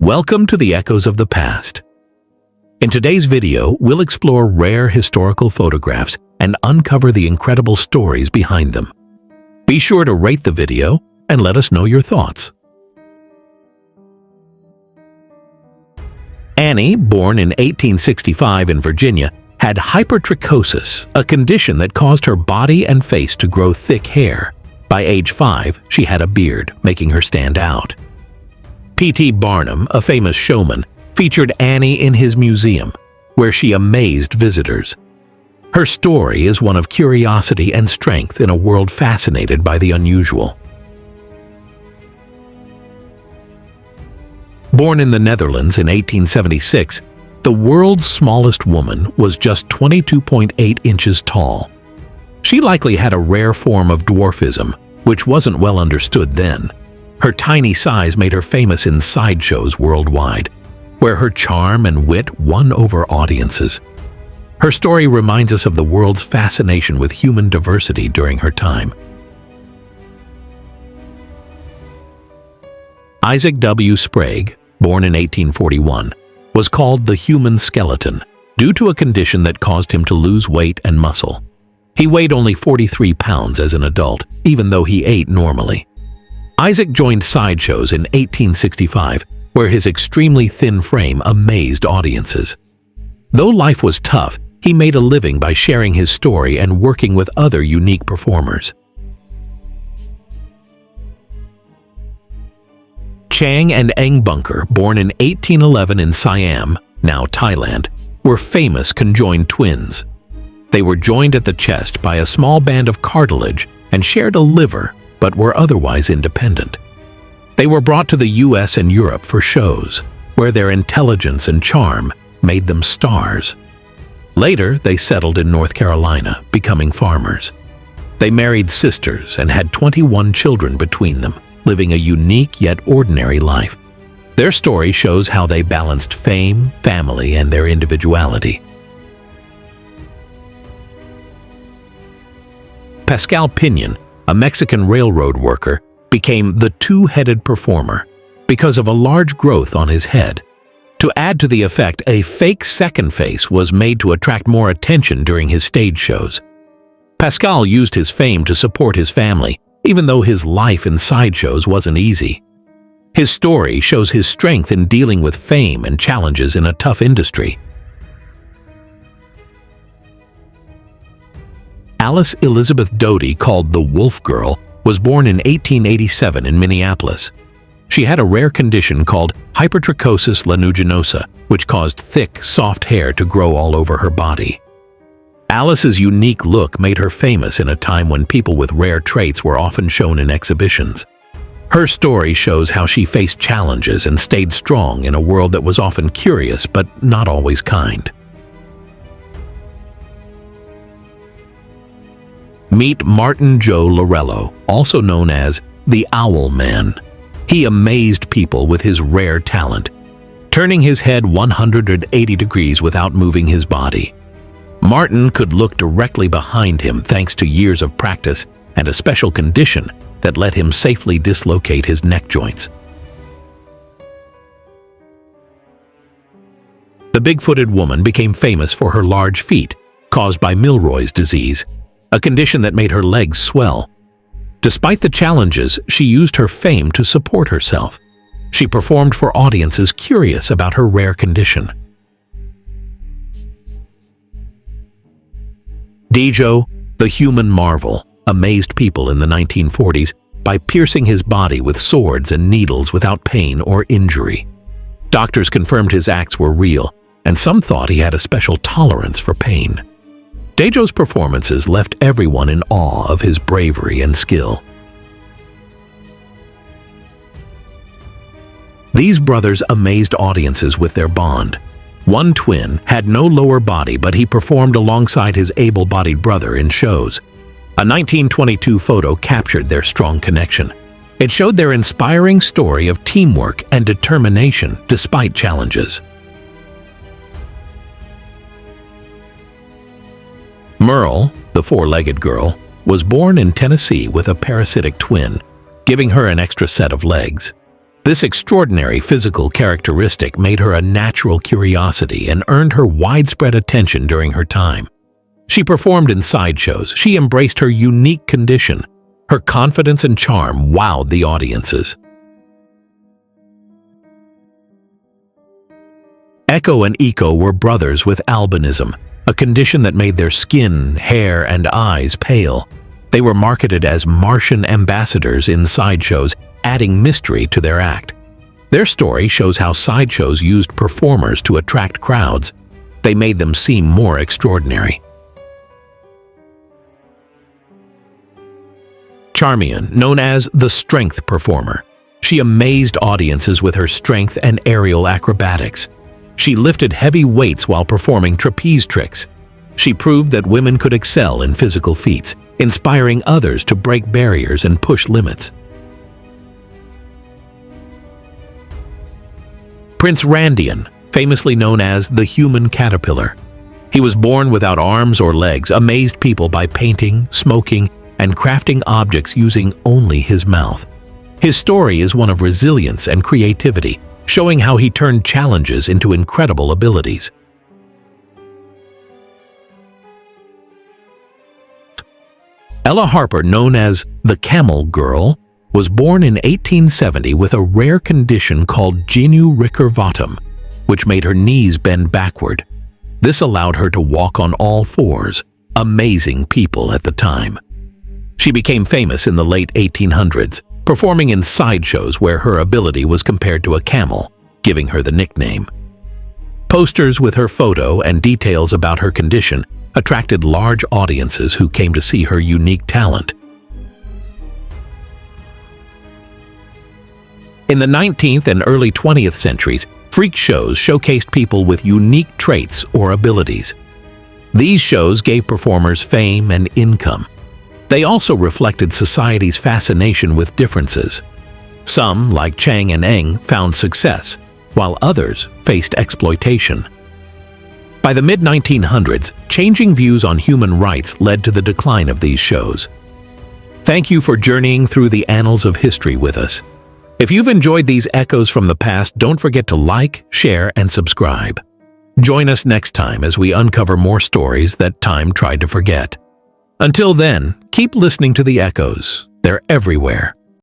Welcome to the Echoes of the Past. In today's video, we'll explore rare historical photographs and uncover the incredible stories behind them. Be sure to rate the video and let us know your thoughts. Annie, born in 1865 in Virginia, had hypertrichosis, a condition that caused her body and face to grow thick hair. By age 5, she had a beard, making her stand out. P.T. Barnum, a famous showman, featured Annie in his museum, where she amazed visitors. Her story is one of curiosity and strength in a world fascinated by the unusual. Born in the Netherlands in 1876, the world's smallest woman was just 22.8 inches tall. She likely had a rare form of dwarfism, which wasn't well understood then. Her tiny size made her famous in sideshows worldwide, where her charm and wit won over audiences. Her story reminds us of the world's fascination with human diversity during her time. Isaac W. Sprague, born in 1841, was called the human skeleton due to a condition that caused him to lose weight and muscle. He weighed only 43 pounds as an adult, even though he ate normally. Isaac joined sideshows in 1865, where his extremely thin frame amazed audiences. Though life was tough, he made a living by sharing his story and working with other unique performers. Chang and Eng Bunker, born in 1811 in Siam, now Thailand, were famous conjoined twins. They were joined at the chest by a small band of cartilage and shared a liver, but were otherwise independent. They were brought to the US and Europe for shows, where their intelligence and charm made them stars. Later, they settled in North Carolina, becoming farmers. They married sisters and had 21 children between them, living a unique yet ordinary life. Their story shows how they balanced fame, family, and their individuality. Pascal Pinion, a Mexican railroad worker, became the two-headed performer because of a large growth on his head. To add to the effect, a fake second face was made to attract more attention during his stage shows. Pascal used his fame to support his family, even though his life in sideshows wasn't easy. His story shows his strength in dealing with fame and challenges in a tough industry. Alice Elizabeth Doty, called the Wolf Girl, was born in 1887 in Minneapolis. She had a rare condition called hypertrichosis lanuginosa, which caused thick, soft hair to grow all over her body. Alice's unique look made her famous in a time when people with rare traits were often shown in exhibitions. Her story shows how she faced challenges and stayed strong in a world that was often curious but not always kind. Meet Martin Joe Lorello, also known as the Owl Man. He amazed people with his rare talent, turning his head 180 degrees without moving his body. Martin could look directly behind him thanks to years of practice and a special condition that let him safely dislocate his neck joints. The big-footed woman became famous for her large feet, caused by Milroy's disease, a condition that made her legs swell. Despite the challenges, she used her fame to support herself. She performed for audiences curious about her rare condition. Dejo, the human marvel, amazed people in the 1940s by piercing his body with swords and needles without pain or injury. Doctors confirmed his acts were real, and some thought he had a special tolerance for pain. Dejo's performances left everyone in awe of his bravery and skill. These brothers amazed audiences with their bond. One twin had no lower body, but he performed alongside his able-bodied brother in shows. A 1922 photo captured their strong connection. It showed their inspiring story of teamwork and determination despite challenges. Merle, the four-legged girl, was born in Tennessee with a parasitic twin, giving her an extra set of legs. This extraordinary physical characteristic made her a natural curiosity and earned her widespread attention during her time. She performed in sideshows. She embraced her unique condition. Her confidence and charm wowed the audiences. Echo and Eco were brothers with albinism, a condition that made their skin, hair, and eyes pale. They were marketed as Martian ambassadors in sideshows, adding mystery to their act. Their story shows how sideshows used performers to attract crowds. They made them seem more extraordinary. Charmian, known as the strength performer. She amazed audiences with her strength and aerial acrobatics. She lifted heavy weights while performing trapeze tricks. She proved that women could excel in physical feats, inspiring others to break barriers and push limits. Prince Randian, famously known as the human caterpillar. He was born without arms or legs, amazed people by painting, smoking, and crafting objects using only his mouth. His story is one of resilience and creativity, showing how he turned challenges into incredible abilities. Ella Harper, known as the Camel Girl, was born in 1870 with a rare condition called genu recurvatum, which made her knees bend backward. This allowed her to walk on all fours, amazing people at the time. She became famous in the late 1800s, performing in sideshows where her ability was compared to a camel, giving her the nickname. Posters with her photo and details about her condition attracted large audiences who came to see her unique talent. In the 19th and early 20th centuries, freak shows showcased people with unique traits or abilities. These shows gave performers fame and income. They also reflected society's fascination with differences. Some, like Chang and Eng, found success, while others faced exploitation. By the mid-1900s, changing views on human rights led to the decline of these shows. Thank you for journeying through the annals of history with us. If you've enjoyed these echoes from the past, don't forget to like, share, and subscribe. Join us next time as we uncover more stories that time tried to forget. Until then, keep listening to the echoes. They're everywhere.